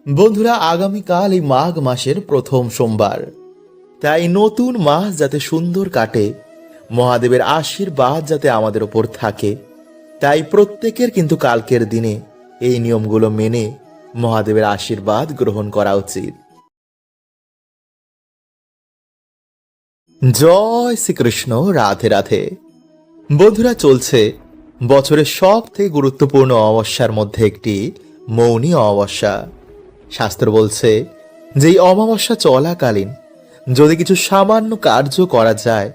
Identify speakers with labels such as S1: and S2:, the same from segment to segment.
S1: বন্ধুরা, আগামীকাল এই মাঘ মাসের প্রথম সোমবার, তাই নতুন মাস যাতে সুন্দর কাটে, মহাদেবের আশীর্বাদ যাতে আমাদের ওপর থাকে, তাই প্রত্যেকের কিন্তু কালকের দিনে এই নিয়মগুলো মেনে মহাদেবের আশীর্বাদ গ্রহণ করা উচিত। জয় শ্রীকৃষ্ণ, রাধে রাধে। বন্ধুরা, চলছে বছরের সব থেকে গুরুত্বপূর্ণ অমাবস্যার মধ্যে একটি মৌনী অমাবস্যা। শাস্ত্র বলছে যে এই অমাবস্যা চলাকালীন যদি কিছু সামান্য কার্য করা যায়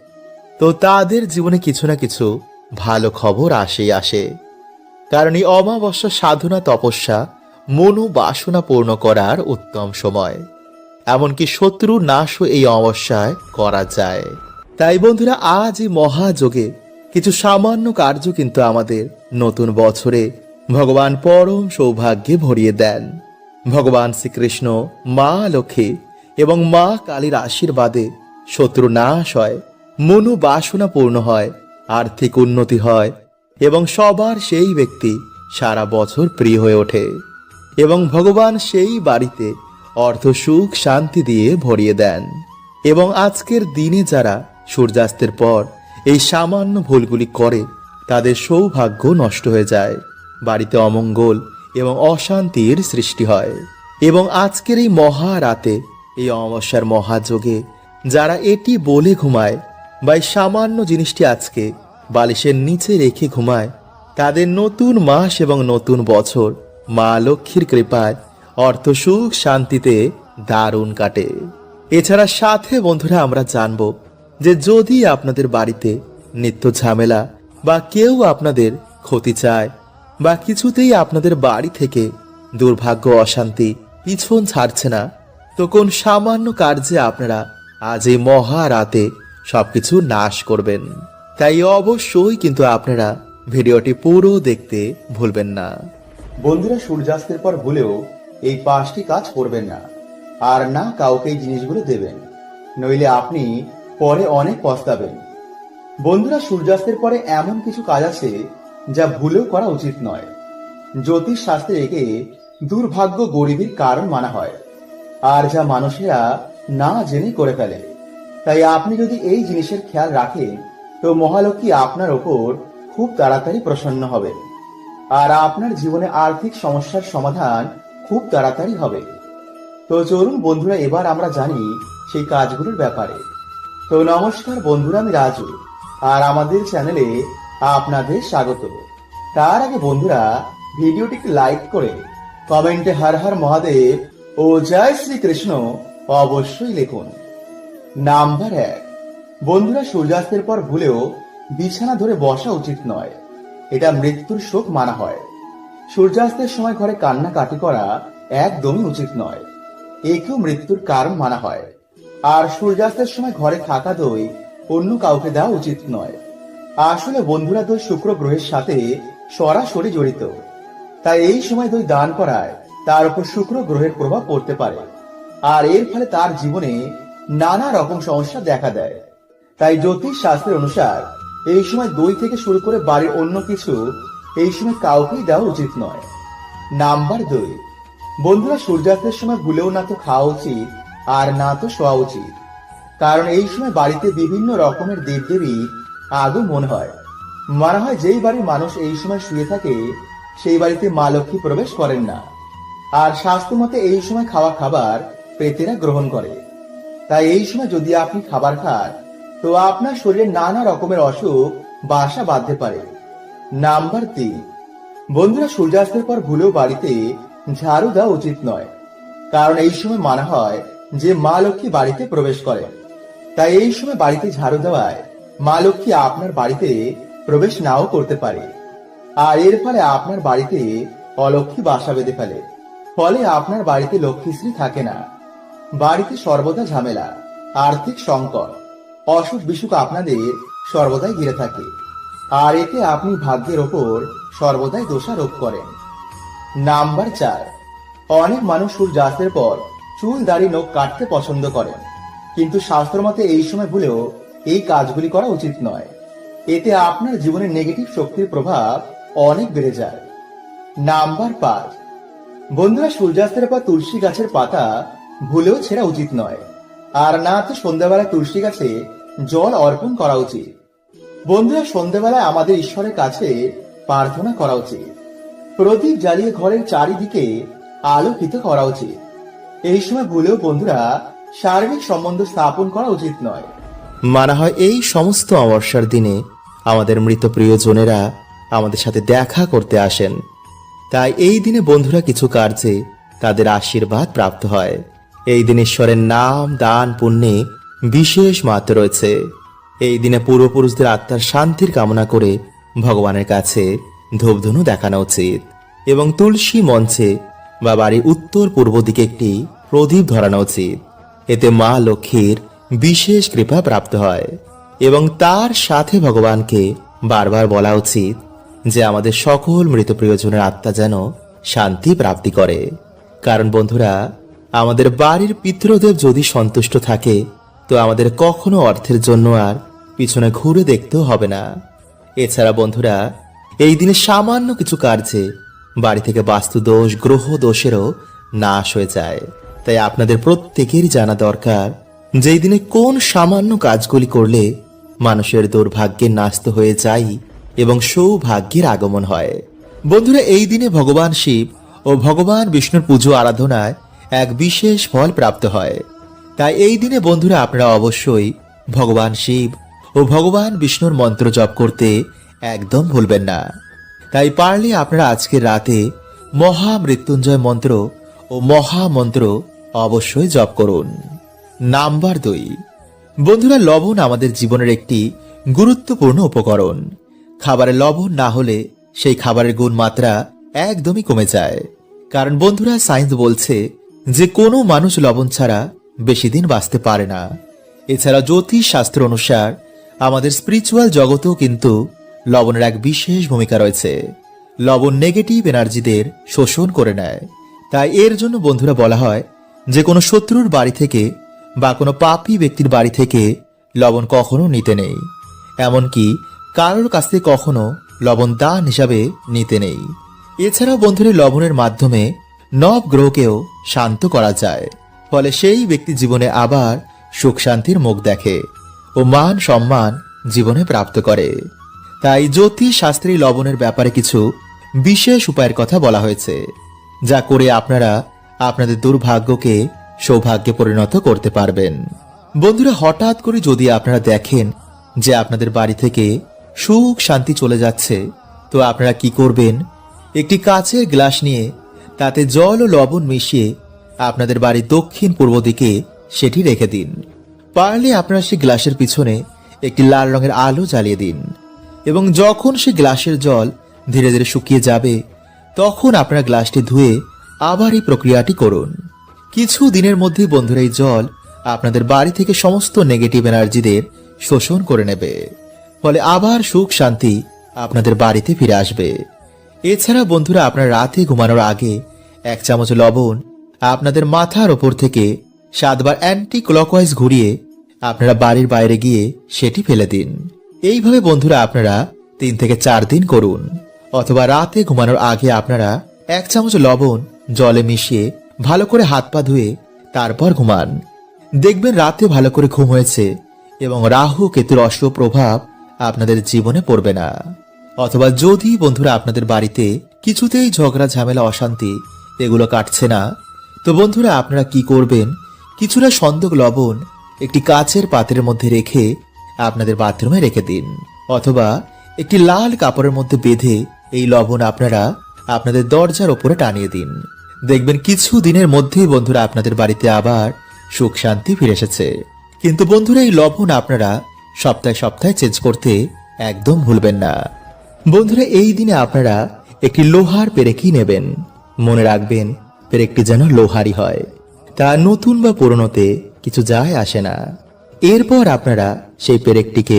S1: তো তাদের জীবনে কিছু না কিছু ভালো খবর আসেই আসে। কারণ এই অমাবস্যা সাধনা, তপস্যা, মনোবাসনা পূর্ণ করার উত্তম সময়। এমনকি শত্রু নাশও এই অমাবস্যায় করা যায়। তাই বন্ধুরা, আজ এই মহাযোগে কিছু সামান্য কার্য কিন্তু আমাদের নতুন বছরে ভগবান পরম সৌভাগ্যে ভরিয়ে দেন। ভগবান শ্রীকৃষ্ণ, মা লক্ষ্মী এবং মা কালীর আশীর্বাদে শত্রু নাশ হয়, মনোবাসনা পূর্ণ হয়, আর্থিক উন্নতি হয় এবং সবার সেই ব্যক্তি সারা বছর প্রিয় হয়ে ওঠে এবং ভগবান সেই বাড়িতে অর্থ, সুখ, শান্তি দিয়ে ভরিয়ে দেন। এবং আজকের দিনে যারা সূর্যাস্তের পর এই সামান্য ভুলগুলি করে তাদের সৌভাগ্য নষ্ট হয়ে যায়, বাড়িতে অমঙ্গল এবং অশান্তির সৃষ্টি হয়। এবং আজকের এই মহারাতে, এই অমাবস্যার মহাযোগে যারা এটি বলে ঘুমায় বা এই সামান্য জিনিসটি আজকে বালিশের নিচে রেখে ঘুমায়, তাদের নতুন মাস এবং নতুন বছর মা লক্ষ্মীর কৃপায় অর্থ, সুখ, শান্তিতে দারুণ কাটে। এছাড়া সাথে বন্ধুরা আমরা জানব যে যদি আপনাদের বাড়িতে নিত্য ঝামেলা বা কেউ আপনাদের ক্ষতি চায় বা কিছুতেই আপনাদের বাড়ি থেকে দুর্ভাগ্য, অশান্তি পিছন ছাড়ছে না, তো কোন সামান্য কার্যে আপনারা আজ এই মহারাতে সবকিছু নাশ করবেন। তাই অবশ্যই কিন্তু আপনারা ভিডিওটি পুরো দেখতে ভুলবেন না।
S2: বন্ধুরা, সূর্যাস্তের পর ভুলেও এই 5টি কাজ করবেন না, আর না কাউকে এই জিনিসগুলো দেবেন, নইলে আপনি পরে অনেক পস্তাবেন। বন্ধুরা, সূর্যাস্তের পরে এমন কিছু কাজ আছে যা ভুলেও করা উচিত নয়। জ্যোতিষ শাস্ত্রে একে দুর্ভাগ্য, গরিবের কারণ মানা হয়, আর যা মানুষেরা না জেনে করে ফেলে। তাই আপনি যদি এই জিনিসের খেয়াল রাখেন তো মহালক্ষ্মী আপনার ওপর খুব তাড়াতাড়ি প্রসন্ন হবে, আর আপনার জীবনে আর্থিক সমস্যার সমাধান খুব তাড়াতাড়ি হবে। তো চলুন বন্ধুরা, এবার আমরা জানি সেই কাজগুলোর ব্যাপারে। তো নমস্কার বন্ধুরা, আমি রাজু, আর আমাদের চ্যানেলে আপনাদের স্বাগত। তার আগে বন্ধুরা, ভিডিওটিকে লাইক করে কমেন্টে হর হর মহাদেব ও জয় শ্রীকৃষ্ণ অবশ্যই লিখুন। নাম্বার 1, বন্ধুরা, সূর্যাস্তের পর ভুলেও বিছানা ধরে বসা উচিত নয়। এটা মৃত্যুর শোক মানা হয়। সূর্যাস্তের সময় ঘরে কান্নাকাটি করা একদমই উচিত নয়, একেও মৃত্যুর কারণ মানা হয়। আর সূর্যাস্তের সময় ঘরে থাকা দই অন্য কাউকে দেওয়া উচিত নয়। আসলে বন্ধুরা, দই শুক্র গ্রহের সাথে সরাসরি জড়িত, তাই এই সময় দই দান করায় তার উপর শুক্র গ্রহের প্রভাব পড়তে পারে, আর এর ফলে তার জীবনে নানা রকম সমস্যা দেখা দেয়। তাই জ্যোতিষ শাস্ত্রের অনুসার এই সময় দই থেকে শুরু করে বাড়ির অন্য কিছু এই সময় কাউকেই দেওয়া উচিত নয়। নাম্বার 2, বন্ধুরা, সূর্যাস্তের সময় ভুলেও না তো খাওয়া উচিত আর না তো শোয়া উচিত। কারণ এই সময় বাড়িতে বিভিন্ন রকমের দেবদেবীর আগমন হয়। মনে হয় যেই বাড়ির মানুষ এই সময় শুয়ে থাকে সেই বাড়িতে মা লক্ষ্মী প্রবেশ করেন না। আর শাস্ত্র মতে এই সময় খাওয়া খাবার প্রেতেরা গ্রহণ করে। তাই এই সময় যদি আপনি খাবার খান তো আপনার শরীরে নানা রকমের অসুখ বাসা বাঁধতে পারে। নাম্বার 3, বন্ধুরা, সূর্যাস্তের পর ভুলেও বাড়িতে ঝাড়ু দেওয়া উচিত নয়। কারণ এই সময় মানা হয় যে মা লক্ষ্মী বাড়িতে প্রবেশ করেন। তাই এই সময় বাড়িতে ঝাড়ু দেওয়ায় মা লক্ষ্মী আপনার বাড়িতে প্রবেশ নাও করতে পারে, আর এর ফলে আপনার বাড়িতে অলক্ষ্মী বাসা বেঁধে ফেলে। ফলে আপনার বাড়িতে লক্ষ্মীশ্রী থাকে না, বাড়িতে সর্বদা ঝামেলা, আর্থিক সংকট, অসুখ বিসুখ আপনাদের সর্বদাই ঘিরে থাকে, আর এতে আপনি ভাগ্যের ওপর সর্বদাই দোষারোপ করেন। নাম্বার 4, অনেক মানুষ সূর্যাস্তের পর চুল, দাড়ি, নখ কাটতে পছন্দ করেন, কিন্তু শাস্ত্র মতে এই সময় ভুলেও এই কাজগুলি করা উচিত নয়। এতে আপনার জীবনে নেগেটিভ শক্তির প্রভাব অনেক বেড়ে যায়। নাম্বার 5, বন্ধুরা, সূর্যাস্তের পর তুলসী গাছের পাতা ভুলেও ছেঁড়া উচিত নয়। আর না তো সন্ধ্যাবেলায় তুলসী গাছে জল অর্পণ করা উচিত। বন্ধুরা, সন্ধ্যাবেলায় আমাদের ঈশ্বরের কাছে প্রার্থনা করা উচিত। প্রদীপ জ্বালিয়ে ঘরের চারিদিকে আলোকিত করা উচিত। এই সময় ভুলেও বন্ধুরা শারীরিক সম্বন্ধ স্থাপন করা উচিত নয়।
S1: মানা হয় এই সমস্ত অমাবস্যার দিনে আমাদের মৃত প্রিয়জনেরা আমাদের সাথে দেখা করতে আসেন। তাই এই দিনে বন্ধুরা কিছু কার্যে তাদের আশীর্বাদ প্রাপ্ত হয়। এই দিন ঈশ্বরের নাম দান পুণ্যে বিশেষ মাত্র রয়েছে। এই দিনে পূর্বপুরুষদের আত্মার শান্তির কামনা করে ভগবানের কাছে ধূপধুনু দেখানো উচিত এবং তুলসী মঞ্চে বা বাড়ির উত্তর পূর্ব দিকে একটি প্রদীপ ধরানো উচিত। এতে মা লক্ষ্মীর বিশেষ কৃপা প্রাপ্ত হয় এবং তার সাথে ভগবানকে বারবার বলা উচিত যে আমাদের সকল মৃত প্রিয়জনের আত্মা যেন শান্তি প্রাপ্তি করে। কারণ বন্ধুরা, আমাদের বাড়ির পিতৃদেব যদি সন্তুষ্ট থাকে তো আমাদের কখনো অর্থের জন্য আর পিছনে ঘুরে দেখতেও হবে না। এছাড়া বন্ধুরা, এই দিনে সামান্য কিছু কার্যে বাড়ি থেকে বাস্তু দোষ গ্রহ দোষেরও নাশ হয়ে যায়। তাই আপনাদের প্রত্যেকেরই জানা দরকার যে এই দিনে কোন সামান্য কাজগুলি করলে মানুষের দুর্ভাগ্যের নাস্ত হয়ে যায় এবং সৌভাগ্যের আগমন হয়। বন্ধুরা, এই দিনে ভগবান শিব ও ভগবান বিষ্ণুর পুজো আরাধনায় এক বিশেষ ফল প্রাপ্ত হয়। তাই এই দিনে বন্ধুরা আপনারা অবশ্যই ভগবান শিব ও ভগবান বিষ্ণুর মন্ত্র জপ করতে একদম ভুলবেন না। তাই পারলে আপনারা আজকের রাতে মহামৃত্যুঞ্জয় মন্ত্র ও মহামন্ত্র অবশ্যই জপ করুন। নাম্বার 2, বন্ধুরা, লবণ আমাদের জীবনের একটি গুরুত্বপূর্ণ উপকরণ। খাবারে লবণ না হলে সেই খাবারের গুণমাত্রা একদমই কমে যায়। কারণ বন্ধুরা, সায়েন্স বলছে যে কোনো মানুষ লবণ ছাড়া বেশি দিন বাঁচতে পারে না। এছাড়া জ্যোতিষ শাস্ত্র অনুসার আমাদের স্পিরিচুয়াল জগতেও কিন্তু লবণের এক বিশেষ ভূমিকা রয়েছে। লবণ নেগেটিভ এনার্জিদের শোষণ করে নেয়। তাই এর জন্য বন্ধুরা বলা হয় যে কোনো শত্রুর বাড়ি থেকে বা কোনো পাপী ব্যক্তির বাড়ি থেকে লবণ কখনো নিতে নেই। এমনকি কারোর কাছ থেকে কখনো লবণ দান হিসাবে নিতে নেই। এছাড়াও বন্ধুরা, লবণের মাধ্যমে নব গ্রহকেও শান্ত করা যায়। ফলে সেই ব্যক্তি জীবনে আবার সুখ শান্তির মুখ দেখে ও মান সম্মান জীবনে প্রাপ্ত করে। তাই জ্যোতিষ শাস্ত্রী লবণের ব্যাপারে কিছু বিশেষ উপায়ের কথা বলা হয়েছে, যা করে আপনারা আপনাদের দুর্ভাগ্যকে সৌভাগ্যে পরিণত করতে পারবেন। বন্ধুরা, হঠাৎ করে যদি আপনারা দেখেন যে আপনাদের বাড়ি থেকে সুখ শান্তি চলে যাচ্ছে, তো আপনারা কি করবেন? একটি কাচের গ্লাস নিয়ে তাতে জল ও লবণ মিশিয়ে আপনাদের বাড়ির দক্ষিণ পূর্ব দিকে সেটি রেখে দিন। পারলে আপনারা সেই গ্লাসের পিছনে একটি লাল রঙের আলো জ্বালিয়ে দিন এবং যখন সেই গ্লাসের জল ধীরে ধীরে শুকিয়ে যাবে, তখন আপনারা গ্লাসটি ধুয়ে আবার এই প্রক্রিয়াটি করুন। কিছু দিনের মধ্যেই বন্ধুরা, এই জল আপনাদের বাড়ি থেকে সমস্ত নেগেটিভ এনার্জিদের শোষণ করে নেবে। ফলে আবার সুখ শান্তি আপনাদের বাড়িতে ফিরে আসবে। এছাড়া বন্ধুরা, আপনার রাতে ঘুমানোর আগে 1 চামচ লবণ আপনাদের মাথার ওপর থেকে 7 বার অ্যান্টি ক্লকওয়াইজ ঘুরিয়ে আপনারা বাড়ির বাইরে গিয়ে সেটি ফেলে দিন। এইভাবে বন্ধুরা আপনারা 3 থেকে 4 দিন করুন। অথবা রাতে ঘুমানোর আগে আপনারা 1 চামচ লবণ জলে মিশিয়ে ভালো করে হাত পা ধুয়ে তারপর ঘুমান। দেখবেন রাতে ভালো করে ঘুম হয়েছে এবং রাহু কেতুর অশুভ প্রভাব আপনাদের জীবনে পড়বে না। অথবা যদি বন্ধুরা আপনাদের বাড়িতে কিছুতেই ঝগড়া ঝামেলা অশান্তি এগুলো কাটছে না, তো বন্ধুরা আপনারা কি করবেন? কিছুটা সন্দক লবণ একটি কাচের পাত্রের মধ্যে রেখে আপনাদের বাথরুমে রেখে দিন। অথবা একটি লাল কাপড়ের মধ্যে বেঁধে এই লবণ আপনারা আপনাদের দরজার ওপরে টানিয়ে দিন। দেখবেন কিছু দিনের মধ্যেই বন্ধুরা আপনাদের বাড়িতে আবার সুখ শান্তি ফিরে এসেছে। কিন্তু বন্ধুরা, এই লবণ আপনারা সপ্তাহে সপ্তাহে চেঞ্জ করতে একদম ভুলবেন না। বন্ধুরা, এই দিনে আপনারা একটি লোহার পেরেকই নেবেন। মনে রাখবেন, পেরেকটি যেন লোহারই হয়, তা নতুন বা পুরনোতে কিছু যায় আসে না। এরপর আপনারা সেই পেরেকটিকে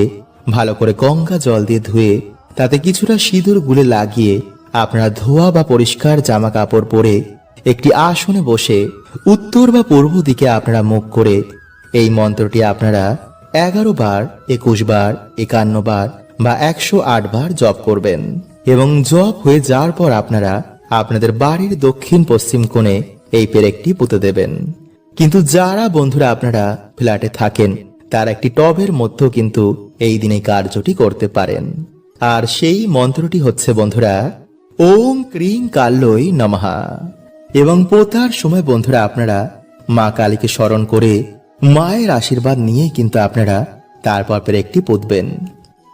S1: ভালো করে গঙ্গা জল দিয়ে ধুয়ে তাতে কিছুটা সিঁদুর গুলে লাগিয়ে আপনারা ধোয়া বা পরিষ্কার জামা কাপড় পরে একটি আসনে বসে উত্তর বা পূর্ব দিকে আপনারা মুখ করে এই মন্ত্রটি আপনারা 11 বার, 21 বার, 51 বার বা 108 বার জপ করবেন। এবং জপ হয়ে যাওয়ার পর আপনারা আপনাদের বাড়ির দক্ষিণ পশ্চিম কোণে এই পেরেকটি পুঁতে দেবেন। কিন্তু যারা বন্ধুরা আপনারা ফ্ল্যাটে থাকেন তার একটি টবের মধ্যেও কিন্তু এই দিনে কার্যটি করতে পারেন। আর সেই মন্ত্রটি হচ্ছে বন্ধুরা ওম ক্রিং কাল্যই নমঃ। এবং পোতার সময় বন্ধুরা আপনারা মা কালীকে স্মরণ করে মায়ের আশীর্বাদ নিয়ে কিন্তু আপনারা তারপর পেরেকটি পুঁতবেন।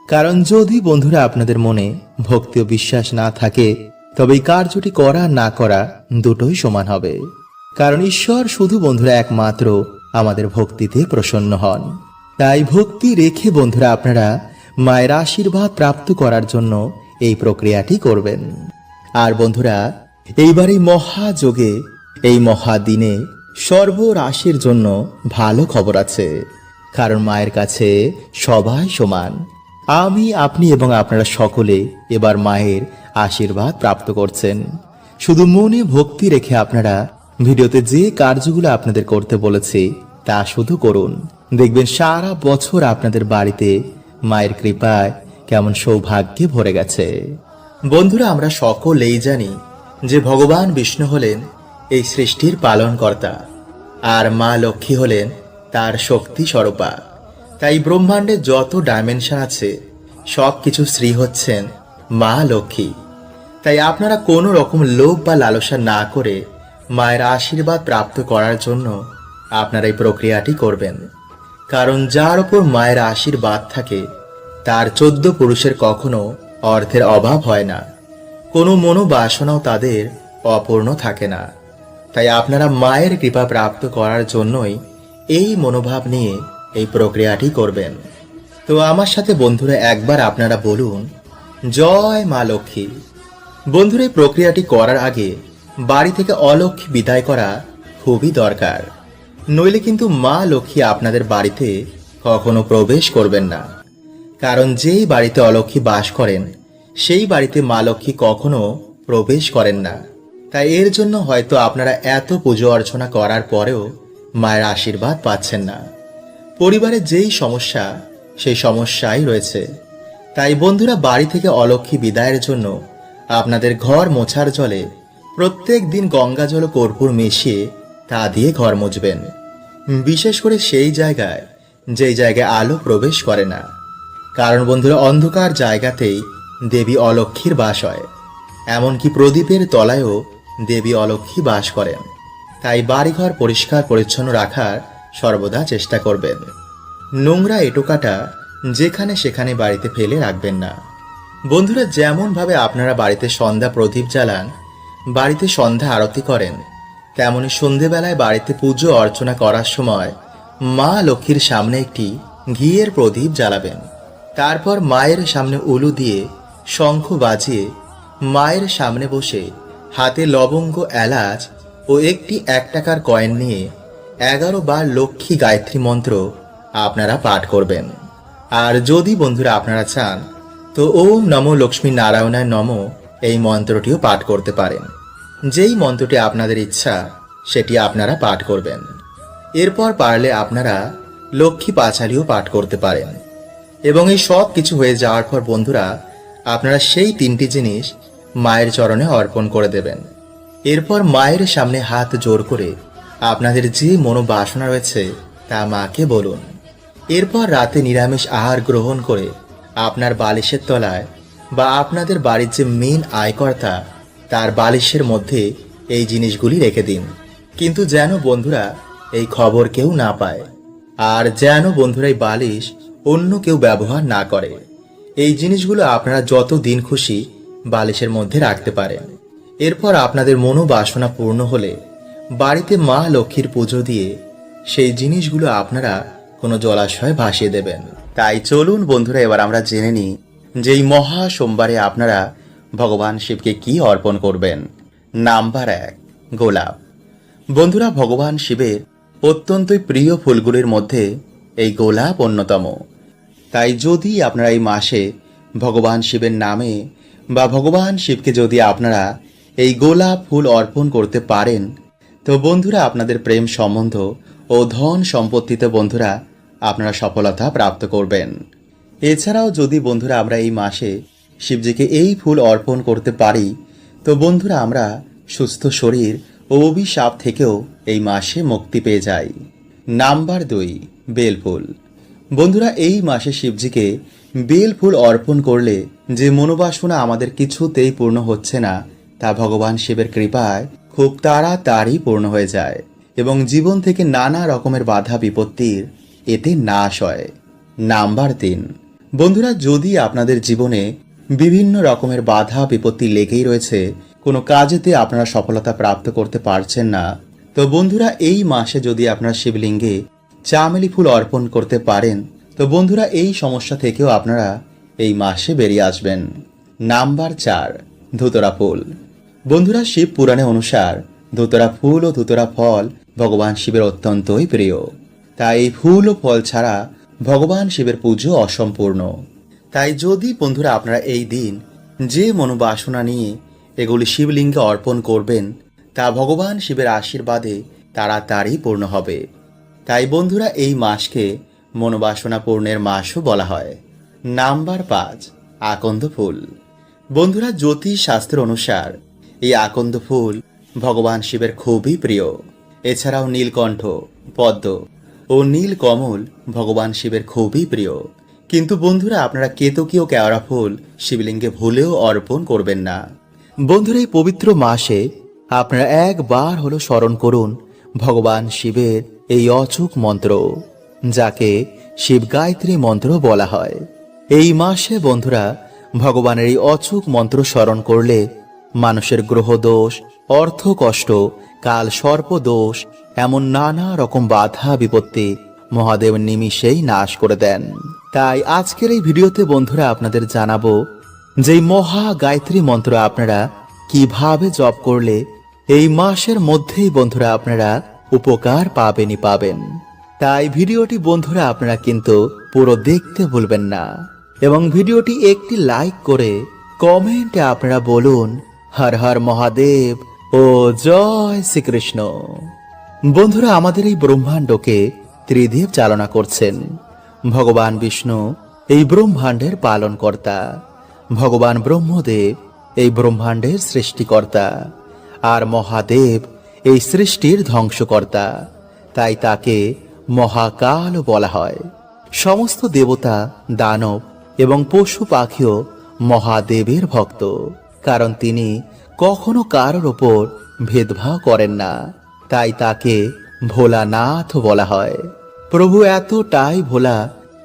S1: কারণ যদি বন্ধুরা আপনাদের মনে ভক্তি ও বিশ্বাস না থাকে তবে এই কার্যটি করা না করা দুটোই সমান হবে। কারণ ঈশ্বর শুধু বন্ধুরা একমাত্র আমাদের ভক্তিতে প্রসন্ন হন। তাই ভক্তি রেখে বন্ধুরা আপনারা মায়ের আশীর্বাদ প্রাপ্ত করার জন্য এই প্রক্রিয়াটি করবেন। আর বন্ধুরা এইবার এই মহাযোগে এই মহাদিনে সর্বরাশির জন্য ভালো খবর আছে। কারণ মায়ের কাছে সবাই সমান। আমি, আপনি এবং আপনারা সকলে এবার মায়ের আশীর্বাদ প্রাপ্ত করছেন। শুধু মনে ভক্তি রেখে আপনারা ভিডিওতে যে কার্যগুলো আপনাদের করতে বলেছি তা শুধু করুন। দেখবেন সারা বছর আপনাদের বাড়িতে মায়ের কৃপায় কেমন সৌভাগ্যে ভরে গেছে। বন্ধুরা আমরা সকলেই জানি যে ভগবান বিষ্ণু হলেন এই সৃষ্টির পালনকর্তা, আর মা লক্ষ্মী হলেন তার শক্তি স্বরূপা। তাই ব্রহ্মাণ্ডে যত ডাইমেনশন আছে সব কিছু শ্রী হচ্ছেন মা লক্ষ্মী। তাই আপনারা কোনো রকম লোভ বা লালসা না করে মায়ের আশীর্বাদ প্রাপ্ত করার জন্য আপনারা এই প্রক্রিয়াটি করবেন। কারণ যার উপর মায়ের আশীর্বাদ থাকে তার 14 পুরুষের কখনো অর্থের অভাব হয় না, কোনো মনোবাসনাও তাদের অপূর্ণ থাকে না। তাই আপনারা মায়ের কৃপা প্রাপ্ত করার জন্যই এই মনোভাব নিয়ে এই প্রক্রিয়াটি করবেন। তো আমার সাথে বন্ধুরা একবার আপনারা বলুন জয় মা লক্ষ্মী। বন্ধুরা এই প্রক্রিয়াটি করার আগে বাড়ি থেকে অলক্ষ্মী বিদায় করা খুবই দরকার, নইলে কিন্তু মা লক্ষ্মী আপনাদের বাড়িতে কখনো প্রবেশ করবেন না। কারণ যেই বাড়িতে অলক্ষ্মী বাস করেন সেই বাড়িতে মা লক্ষ্মী কখনো প্রবেশ করেন না। তাই এর জন্য হয়তো আপনারা এত পুজো অর্চনা করার পরেও মায়ের আশীর্বাদ পাচ্ছেন না। পরিবারে যেই সমস্যা সেই সমস্যাই রয়েছে। তাই বন্ধুরা বাড়ি থেকে অলক্ষ্মী বিদায়ের জন্য আপনাদের ঘর মোছার জলে প্রত্যেক দিন গঙ্গা জল ও কর্পূর মিশিয়ে তা দিয়ে ঘর মুছবেন। বিশেষ করে সেই জায়গায় যেই জায়গায় আলো প্রবেশ করে না। কারণ বন্ধুরা অন্ধকার জায়গাতেই দেবী অলক্ষ্মীর বাস হয়। এমনকি প্রদীপের তলায়ও দেবী অলক্ষ্মী বাস করেন। তাই বাড়িঘর পরিষ্কার পরিচ্ছন্ন রাখার সর্বদা চেষ্টা করবেন। নোংরা এঁটোকাটা যেখানে সেখানে বাড়িতে ফেলে রাখবেন না। বন্ধুরা যেমন ভাবে আপনারা বাড়িতে সন্ধ্যা প্রদীপ জ্বালান, বাড়িতে সন্ধ্যা আরতি করেন, তেমনি সন্ধেবেলায় বাড়িতে পুজো অর্চনা করার সময় মা লক্ষ্মীর সামনে একটি ঘিয়ের প্রদীপ জ্বালাবেন। তারপর মায়ের সামনে উলু দিয়ে শঙ্খ বাজিয়ে মায়ের সামনে বসে হাতে লবঙ্গ, এলাচ ও একটি 1 টাকার কয়েন নিয়ে 11 বার লক্ষ্মী গায়ত্রী মন্ত্র আপনারা পাঠ করবেন। আর যদি বন্ধুরা আপনারা চান তো ওম নমো লক্ষ্মী নারায়ণায় নমো এই মন্ত্রটিও পাঠ করতে পারেন। যেই মন্ত্রটি আপনাদের ইচ্ছা সেটি আপনারা পাঠ করবেন। এরপর পারলে আপনারা লক্ষ্মী পাঁচালীও পাঠ করতে পারেন। এবং এই সব কিছু হয়ে যাওয়ার পর বন্ধুরা আপনারা সেই 3টি জিনিস মায়ের চরণে অর্পণ করে দেবেন। এরপর মায়ের সামনে হাত জোর করে আপনাদের যে মনোবাসনা রয়েছে তা মাকে বলুন। এরপর রাতে নিরামিষ আহার গ্রহণ করে আপনার বালিশের তলায় বা আপনাদের বাড়ির যে মেন আয়কর্তা তার বালিশের মধ্যে এই জিনিসগুলি রেখে দিন। কিন্তু যেন বন্ধুরা এই খবর কেউ না পায়, আর যেন বন্ধুরা এই বালিশ অন্য কেউ ব্যবহার না করে। এই জিনিসগুলো আপনারা যত দিন খুশি বালিশের মধ্যে রাখতে পারেন। এরপর আপনাদের মনোবাসনা পূর্ণ হলে বাড়িতে মা লক্ষ্মীর পুজো দিয়ে সেই জিনিসগুলো আপনারা কোনো জলাশয়ে ভাসিয়ে দেবেন। তাই চলুন বন্ধুরা এবার আমরা জেনে নিই যে এই মহা সোমবারে আপনারা ভগবান শিবকে কি অর্পণ করবেন। নাম্বার 1, গোলাপ। বন্ধুরা ভগবান শিবের অত্যন্তই প্রিয় ফুলগুলির মধ্যে এই গোলাপ অন্যতম। তাই যদি আপনারা এই মাসে ভগবান শিবের নামে বা ভগবান শিবকে যদি আপনারা এই গোলাপ ফুল অর্পণ করতে পারেন তো বন্ধুরা আপনাদের প্রেম সম্বন্ধ ও ধন সম্পত্তিতে বন্ধুরা আপনারা সফলতা প্রাপ্ত করবেন। এছাড়াও যদি বন্ধুরা আমরা এই মাসে শিবজিকে এই ফুল অর্পণ করতে পারি
S2: তো বন্ধুরা, আমরা সুস্থ শরীর ও অভিশাপ থেকেও এই মাসে মুক্তি পেয়ে যাই। নাম্বার 2, বেলফুল। বন্ধুরা, এই মাসে শিবজিকে বেলফুল অর্পণ করলে যে মনোবাসনা আমাদের কিছুতেই পূর্ণ হচ্ছে না, তা ভগবান শিবের কৃপায় খুব তাড়াতাড়ি পূর্ণ হয়ে যায় এবং জীবন থেকে নানা রকমের বাধা বিপত্তির এতে নাশ হয়। নাম্বার 3, বন্ধুরা, যদি আপনাদের জীবনে বিভিন্ন রকমের বাধা বিপত্তি লেগেই রয়েছে, কোনো কাজেতে আপনারা সফলতা প্রাপ্ত করতে পারছেন না, তো বন্ধুরা, এই মাসে যদি আপনারা শিবলিঙ্গে চামেলি ফুল অর্পণ করতে পারেন, তো বন্ধুরা, এই সমস্যা থেকেও আপনারা এই মাসে বেরিয়ে আসবেন। নাম্বার 4, ধুতরা ফুল। বন্ধুরা, শিব পুরাণে অনুসার ধুতরা ফুল ও ধুতরা ফল ভগবান শিবের অত্যন্তই প্রিয়। তাই এই ফুল ও ফল ছাড়া ভগবান শিবের পুজো অসম্পূর্ণ। তাই যদি বন্ধুরা আপনারা এই দিন যে মনোবাসনা নিয়ে এগুলি শিবলিঙ্গে অর্পণ করবেন, তা ভগবান শিবের আশীর্বাদে তাড়াতাড়ি পূর্ণ হবে। তাই বন্ধুরা, এই মাসকে মনোবাসনা পূর্ণের মাসও বলা হয়। নাম্বার 5, আকন্দ ফুল। বন্ধুরা, জ্যোতিষ শাস্ত্র অনুসার এই আকন্দ ফুল ভগবান শিবের খুবই প্রিয়। এছাড়াও নীলকণ্ঠ, পদ্ম ও নীলকমল ভগবান শিবের খুবই প্রিয়। কিন্তু বন্ধুরা, আপনারা কেতকী ও কেওড়া ফুল শিবলিঙ্গে ভুলেও অর্পণ করবেন না। বন্ধুরা, এই পবিত্র মাসে আপনারা একবার হলো স্মরণ করুন ভগবান শিবের এই অচূক মন্ত্র, যাকে শিব গায়ত্রী মন্ত্র বলা হয়। এই মাসে বন্ধুরা ভগবানের এই অচূক মন্ত্র স্মরণ করলে মানুষের গ্রহ দোষ, অর্থ কষ্ট, কাল সর্প দোষ, এমন নানা রকম বাধা বিপত্তি মহাদেব নিমিষেই নাশ করে দেন। তাই আজকের এই ভিডিওতে বন্ধুরা আপনাদের জানাবো যে মহা গায়ত্রী মন্ত্র আপনারা কিভাবে জপ করলে এই মাসের মধ্যেই বন্ধুরা আপনারা উপকার পাবেনই পাবেন। তাই ভিডিওটি বন্ধুরা আপনারা কিন্তু পুরো দেখতে ভুলবেন না এবং ভিডিওটি একটি লাইক করে কমেন্টে আপনারা বলুন হর হর মহাদেব ও জয় শ্রীকৃষ্ণ। বন্ধুরা, আমাদের এই ব্রহ্মাণ্ডকে ত্রিদেব চালনা করছেন। ভগবান বিষ্ণু এই ব্রহ্মাণ্ডের পালনকর্তা, ভগবান ব্রহ্মদেব এই ব্রহ্মাণ্ডের সৃষ্টিকর্তা, আর মহাদেব এই সৃষ্টির ধ্বংসকর্তা। তাই তাকে মহাকাল বলা হয়। সমস্ত দেবতা, দানব এবং পশু পাখিও মহাদেবের ভক্ত, কারণ তিনি কখনো কারোর ওপর ভেদভাব করেন না। তাই তাকে ভোলানাথ বলা হয়। প্রভু এতটাই ভোলা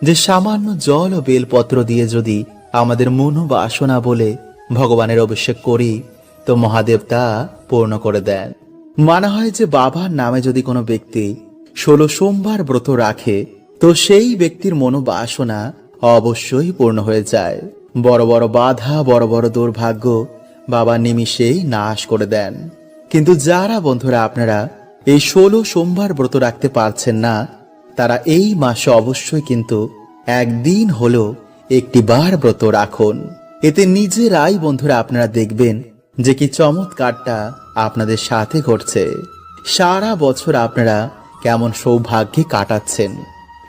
S2: যে সামান্য জল ও বেলপত্র দিয়ে যদি আমাদের মনোবাসনা বলে ভগবানের অভিষেক করি, তো মহাদেব তা পূর্ণ করে দেন। মানা হয় যে বাবার নামে যদি কোনো ব্যক্তি 16 সোমবার ব্রত রাখে, তো সেই ব্যক্তির মনোবাসনা অবশ্যই পূর্ণ হয়ে যায়। বড় বড় বাধা, বড় বড় দুর্ভাগ্য বাবা নিমিষেই নাশ করে দেন। কিন্তু যারা বন্ধুরা আপনারা এই 16 সোমবার ব্রত রাখতে পারছেন না, তারা এই মাসে অবশ্যই কিন্তু একদিন হলো একটি বার ব্রত রাখুন। এতে নিজেরাই বন্ধুরা আপনারা দেখবেন যে কি চমৎকারটা আপনাদের সাথে ঘটছে। সারা বছর আপনারা কেমন সৌভাগ্যে কাটাচ্ছেন।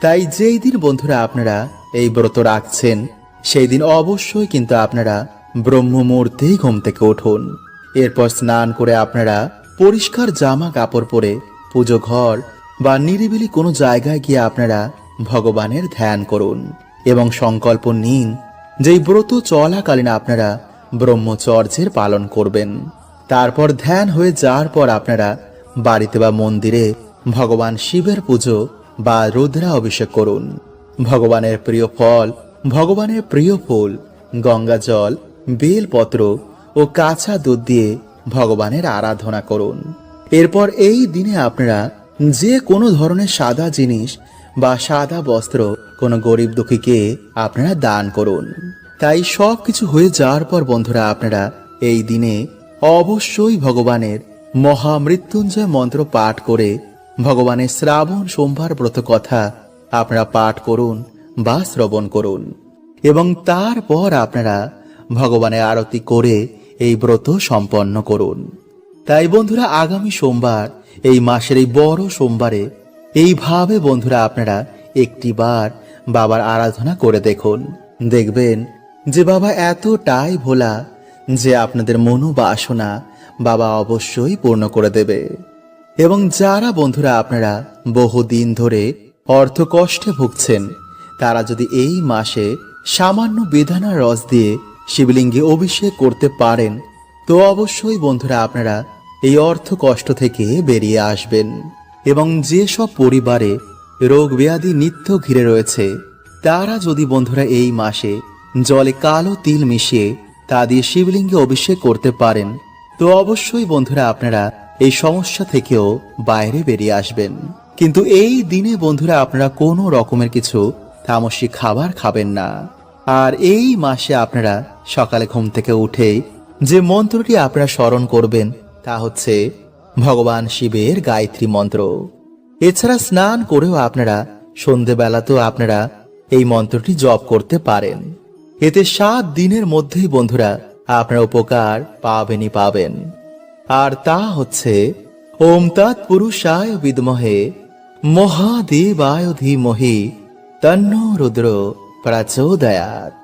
S2: তাই যেই দিন বন্ধুরা আপনারা এই ব্রত রাখছেন, সেই দিন অবশ্যই কিন্তু আপনারা ব্রহ্ম মুহূর্তেই ঘুম থেকে উঠুন। এরপর স্নান করে আপনারা পরিষ্কার জামা কাপড় পরে পুজো ঘর বা নিরিবিলি কোনো জায়গায় গিয়ে আপনারা ভগবানের ধ্যান করুন এবং সংকল্প নিন যেই ব্রত চলাকালীন আপনারা ব্রহ্মচর্যের পালন করবেন। তারপর ধ্যান হয়ে যাওয়ার পর আপনারা বাড়িতে বা মন্দিরে ভগবান শিবের পুজো বা রুদ্রা অভিষেক করুন। ভগবানের প্রিয় ফল, ভগবানের প্রিয় ফুল, গঙ্গা জল, বেলপত্র ও কাঁচা দুধ দিয়ে ভগবানের আরাধনা করুন। এরপর এই দিনে আপনারা যে কোনো ধরনের সাদা জিনিস বা সাদা বস্ত্র কোনো গরিব দুঃখীকে আপনারা দান করুন। তাই সব কিছু হয়ে যাওয়ার পর বন্ধুরা আপনারা এই দিনে অবশ্যই ভগবানের মহামৃত্যুঞ্জয় মন্ত্র পাঠ করে ভগবানের শ্রাবণ সোমবার ব্রত কথা আপনারা পাঠ করুন বা শ্রবণ করুন এবং তারপর আপনারা ভগবানের আরতি করে এই ব্রত সম্পন্ন করুন। তাই বন্ধুরা আগামী সোমবার, এই মাসের এই বড় সোমবারে এইভাবে বন্ধুরা আপনারা একটিবার বাবার আরাধনা করে দেখুন। দেখবেন যে বাবা এতটাই ভোলা
S1: যে আপনাদের মনোবাসনা বাবা অবশ্যই পূর্ণ করে দেবে। এবং যারা বন্ধুরা আপনারা বহুদিন ধরে অর্থ কষ্টে ভুগছেন, তারা যদি এই মাসে সামান্য বেদানার রস দিয়ে শিবলিঙ্গে অভিষেক করতে পারেন, তো অবশ্যই বন্ধুরা আপনারা এই অর্থ কষ্ট থেকে বেরিয়ে আসবেন। এবং যেসব পরিবারে রোগ ব্যাধি নিত্য ঘিরে রয়েছে, তারা যদি বন্ধুরা এই মাসে জলে কালো তিল মিশিয়ে তা দিয়ে শিবলিঙ্গে অভিষেক করতে পারেন, তো অবশ্যই বন্ধুরা আপনারা এই সমস্যা থেকেও বাইরে বেরিয়ে আসবেন। কিন্তু এই দিনে বন্ধুরা আপনারা কোনো রকমের কিছু তামসিক খাবার খাবেন না। আর এই মাসে আপনারা সকালে ঘুম থেকে উঠেই যে মন্ত্রটি আপনারা স্মরণ করবেন তা হচ্ছে ভগবান শিবের গায়ত্রী মন্ত্র। এছাড়া স্নান করেও আপনারা সন্ধেবেলাতেও আপনারা এই মন্ত্রটি জপ করতে পারেন। এতে 7 দিনের মধ্যেই বন্ধুরা আপনারা উপকার পাবেনই পাবেন। আর তা হচ্ছে ওম তৎপুরুষায় বিদ্মহে মহাদেবায় ধীমহি তন্নো রুদ্র প্রচোদয়াৎ।